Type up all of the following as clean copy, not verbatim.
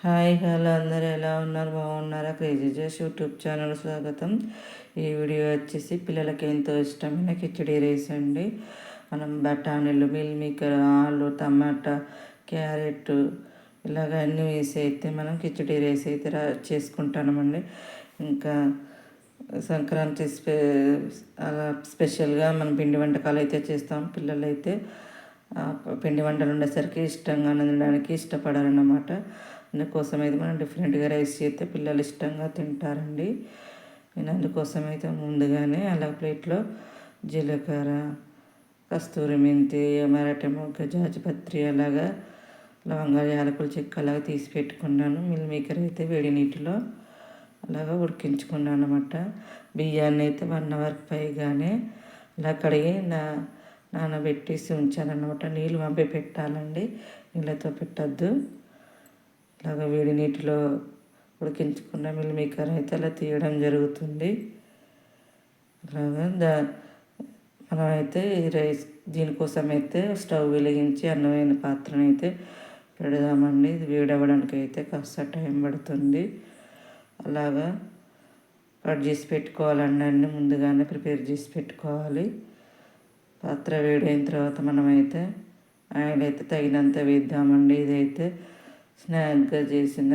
Hi hello అందరూ ఎలా ఉన్నారు? బాగున్నారా? క్రేజీ జేస్ యూట్యూబ్ ఛానల్ స్వాగతం. ఈ వీడియో వచ్చేసి పిల్లలకి ఎంతో ఇష్టమైన కిచిడి రైస్ అండి. మనం బఠానీలు, మిల్ మేకర్, ఆలు, టమాటా, క్యారెట్ ఇలాగ అన్నీ వేసి అయితే మనం కిచిడి రైస్ అయితే చేసుకుంటామండి. ఇంకా సంక్రాంతి అలా స్పెషల్గా మనం పిండి వంటకాలు అయితే చేస్తాం. పిల్లలు అయితే పిండి వంటలు ఉండేసరికి ఇష్టంగా తినడానికి ఇష్టపడారన్నమాట. అందుకోసం అయితే మనం డిఫరెంట్గా రైస్ చేస్తే పిల్లలు ఇష్టంగా తింటారండి. నేను అందుకోసం అయితే ముందుగానే అలా ప్లేట్లో జీలకర్ర, కస్తూరి మెంతి, మరాఠీ మొగ్గ, జాజిపత్రి అలాగా లవంగాలు, యాలకులు, చెక్క అలాగా తీసి పెట్టుకున్నాను. మిల్ మేకర్ అయితే వేడి నీటిలో అలాగా ఉడికించుకున్నాను అనమాట. బియ్యాన్ని అయితే 1 అవర్ పైగానే అలా కడిగి నానబెట్టేసి ఉంచానన్నమాట. నీళ్ళు పంపి పెట్టాలండి, నీళ్ళతో పెట్టద్దు. ఇలాగ వేడి నీటిలో ఉడికించుకున్న మిల్ మేకర్ అయితే అలా తీయడం జరుగుతుంది. అలాగా మనమైతే ఈ రైస్ దీనికోసం అయితే స్టవ్ వెలిగించి అన్నమైన పాత్రను అయితే పెడదామండి. ఇది వేడవడానికి అయితే కాస్త టైం పడుతుంది. అలాగా కట్ చేసి పెట్టుకోవాలండి, అన్నీ ముందుగానే ప్రిపేర్ చేసి పెట్టుకోవాలి. పాత్ర వేడైన తర్వాత మనమైతే ఆయిల్ అయితే తగినంత వేద్దామండి. ఇదైతే స్నాక్గా చేసిన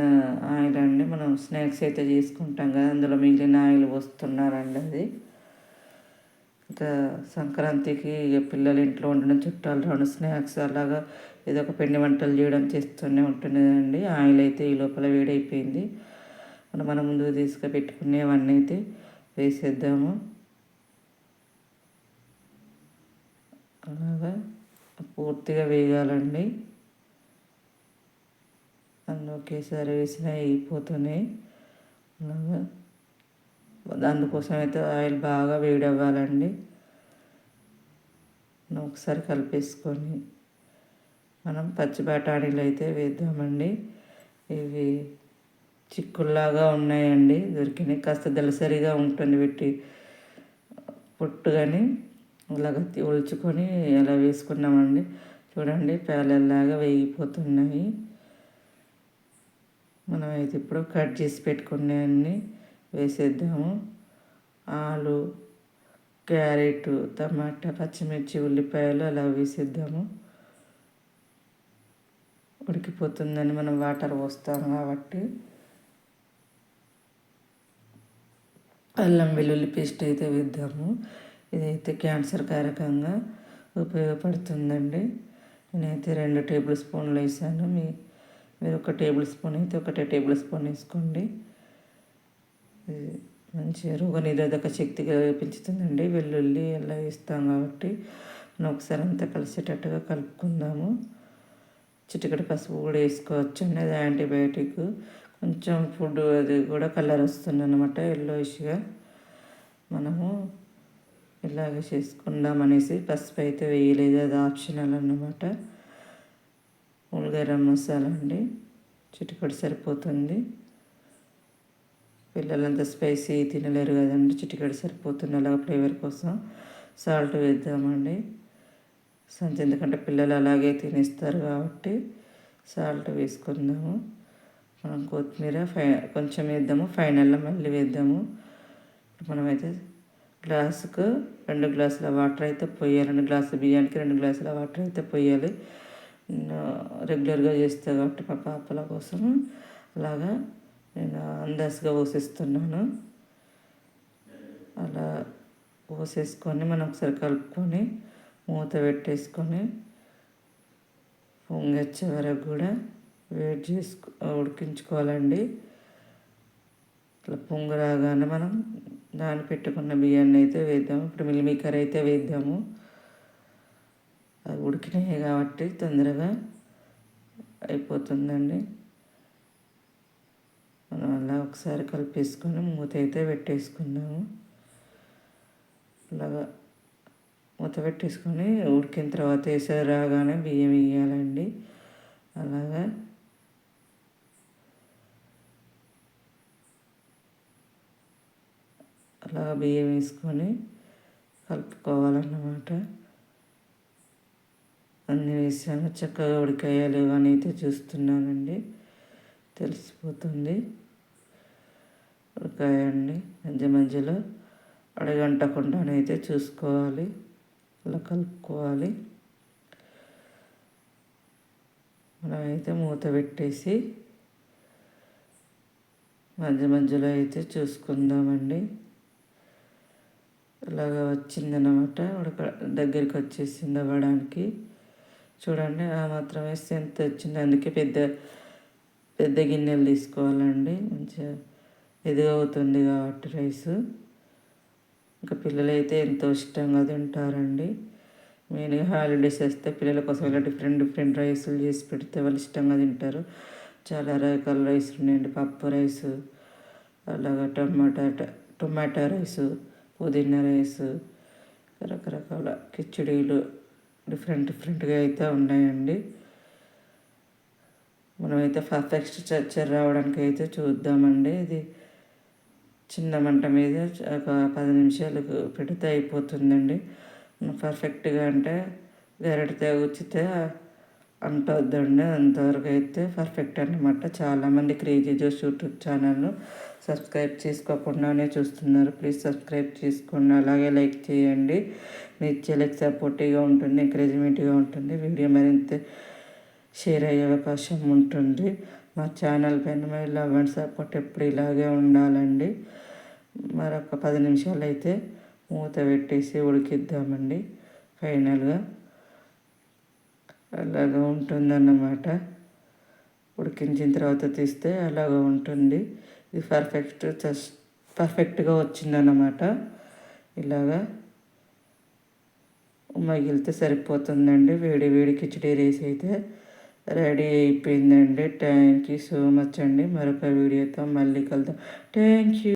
ఆయిల్ అండి. మనం స్నాక్స్ అయితే చేసుకుంటాం కదా, అందులో మిగిలిన ఆయిల్ పోస్తున్నారండి. అది ఇంకా సంక్రాంతికి పిల్లలు ఇంట్లో వండిన చుట్టాలు రావడం, స్నాక్స్ అలాగా ఏదో ఒక పిండి వంటలు చేయడం చేస్తూనే ఉంటుంది కదండి. ఆయిల్ అయితే ఈ లోపల వేడైపోయింది. మనం ముందుకు తీసుకుపెట్టుకునేవన్నీ అయితే వేసేద్దాము. అలాగా పూర్తిగా వేయాలండి. అన్నీ ఒకేసారి వేసినా వేగిపోతున్నాయి. అలాగా అందుకోసం అయితే ఆయిల్ బాగా వేడి అవ్వాలండి. ఒకసారి కలిపేసుకొని మనం పచ్చి బఠానీలు అయితే వేద్దామండి. ఇవి చిక్కుల్లాగా ఉన్నాయండి, దొరికినాయి. కాస్త దళసరిగా ఉంటుంది పెట్టి పొట్టు, కానీ అలాగ ఒలుచుకొని అలా వేసుకున్నామండి. చూడండి, పేలల్లాగా వేగిపోతున్నాయి. మనమైతే ఇప్పుడు కట్ చేసి పెట్టుకునేవన్నీ వేసేద్దాము. ఆలు, క్యారెట్, టమాటా, పచ్చిమిర్చి, ఉల్లిపాయలు అలా వేసేద్దాము. ఉడికిపోతుందని మనం వాటర్ పోస్తాం కాబట్టి. అల్లం వెల్లుల్లి పేస్ట్ అయితే వేద్దాము. ఇదైతే క్యాన్సర్ కారకంగా ఉపయోగపడుతుందండి. నేనైతే 2 టేబుల్ స్పూన్లు వేసాను. మీరు 1 టేబుల్ స్పూన్ అయితే 1 టేబుల్ స్పూన్ వేసుకోండి. మంచి రోగనిరోధక శక్తిగా పెంచుతుందండి. వెల్లుల్లి అలా వేస్తాం కాబట్టి మనం ఒకసారి అంతా కలిసేటట్టుగా కలుపుకుందాము. చిటికెడు పసుపు కూడా వేసుకోవచ్చు అండి, అది యాంటీబయాటిక్. కొంచెం ఫుడ్ అది కూడా కలర్ వస్తుంది అన్నమాట, ఎల్లోయిష్గా. మనము ఇలాగ చేసుకుందాం అనేసి పసుపు అయితే వేయలేదు, అది ఆప్షనల్ అన్నమాట. గరం మసాలా అండి, చిటికెడు సరిపోతుంది. పిల్లలంతా స్పైసీ తినలేరు కదండి, చిటికెడు సరిపోతుంది అలాగ ఫ్లేవర్ కోసం. సాల్ట్ వేద్దామండి, ఎందుకంటే పిల్లలు అలాగే తినేస్తారు కాబట్టి సాల్ట్ వేసుకుందాము. మనం కొత్తిమీర కొంచెం వేద్దాము, ఫైనల్లో మళ్ళీ వేద్దాము. మనమైతే గ్లాసుకు 2 గ్లాసుల వాటర్ అయితే పోయాలి. 2 గ్లాసుల బియ్యానికి 2 గ్లాసుల వాటర్ అయితే పోయాలి. రెగ్యులర్గా చేస్తా కాబట్టి మా పాపల కోసం అలాగా నేను అందాజుగా పోసేస్తున్నాను. అలా పోసేసుకొని మనం ఒకసారి కలుపుకొని మూత పెట్టేసుకొని పొంగొచ్చే వరకు కూడా ఉడికించుకోవాలండి. ఇట్లా పొంగు రాగానే మనం పెట్టుకున్న బియ్యాన్ని అయితే వేద్దాము. ఇప్పుడు మిల్ మేకర్ అయితే వేద్దాము. అది ఉడికినాయి కాబట్టి తొందరగా అయిపోతుందండి. మనం అలా ఒకసారి కలిపేసుకొని మూత అయితే పెట్టేసుకుందాము. అలాగా మూత పెట్టేసుకొని ఉడికిన తర్వాత వేసారి రాగానే బియ్యం వేయాలండి. అలాగా బియ్యం వేసుకొని కలుపుకోవాలన్నమాట. అన్నీ వేసాను, చక్కగా ఉడికాయాలు అని అయితే చూస్తున్నానండి. తెలిసిపోతుంది. ఉడకాయండి. మధ్యలో అడగంటకుండానైతే చూసుకోవాలి. ఇలా కలుపుకోవాలి. మనమైతే మూత పెట్టేసి మధ్యలో అయితే చూసుకుందామండి. ఇలాగా వచ్చిందన్నమాట. దగ్గరికి వచ్చేసింది అవ్వడానికి. చూడండి, ఆ మాత్రం వేస్తే ఎంత వచ్చింది. అందుకే పెద్ద గిన్నెలు తీసుకోవాలండి. మంచిగా ఎదుగవుతుంది కాబట్టి రైస్. ఇంకా పిల్లలు అయితే ఎంతో ఇష్టంగా తింటారండి. మెయిన్గా హాలిడేస్ వస్తే పిల్లల కోసం ఇలా డిఫరెంట్ రైసులు చేసి పెడితే వాళ్ళు ఇష్టంగా తింటారు. చాలా రకాల రైసులు ఉన్నాయండి. పప్పు రైసు, అలాగా టొమాటో రైసు, పుదీనా రైసు, రకరకాల కిచిడీలు డిఫరెంట్గా అయితే ఉన్నాయండి. మనమైతే పర్ఫెక్ట్ స్ట్రక్చర్ రావడానికి అయితే చూద్దామండి. ఇది చిన్న మంట మీద ఒక 10 నిమిషాలు పెడితే అయిపోతుందండి. పర్ఫెక్ట్గా అంటే గరిటెతో గుచ్చితే అంటొద్దండి. అంతవరకు అయితే పర్ఫెక్ట్ అన్నమాట. చాలామంది క్రేజీ జోష్ యూట్యూబ్ ఛానల్ను సబ్స్క్రైబ్ చేసుకోకుండానే చూస్తున్నారు. ప్లీజ్ సబ్స్క్రైబ్ చేసుకోండి. అలాగే లైక్ చేయండి. మీ చెల్లికి సపోర్టివ్గా ఉంటుంది, ఎంకరేజ్మెంట్గా ఉంటుంది. వీడియో మరింత షేర్ అయ్యే అవకాశం ఉంటుంది. మా ఛానల్ పైన మీ లవ్ అండ్ సపోర్ట్ ఎప్పుడు ఇలాగే ఉండాలండి. మరొక 10 నిమిషాలు అయితే మూత పెట్టేసి ఉడికిద్దామండి. ఫైనల్గా అలాగా ఉంటుందన్నమాట. ఉడికించిన తర్వాత తీస్తే అలాగ ఉంటుంది. ఇది పర్ఫెక్ట్గా వచ్చిందన్నమాట. ఇలాగా మగిలితే సరిపోతుందండి. వేడి కిచిడి రైస్ అయితే రెడీ అయిపోయిందండి. థ్యాంక్ యూ సో మచ్ అండి. మరొక వీడియోతో మళ్ళీ కలుద్దాం. Thank you.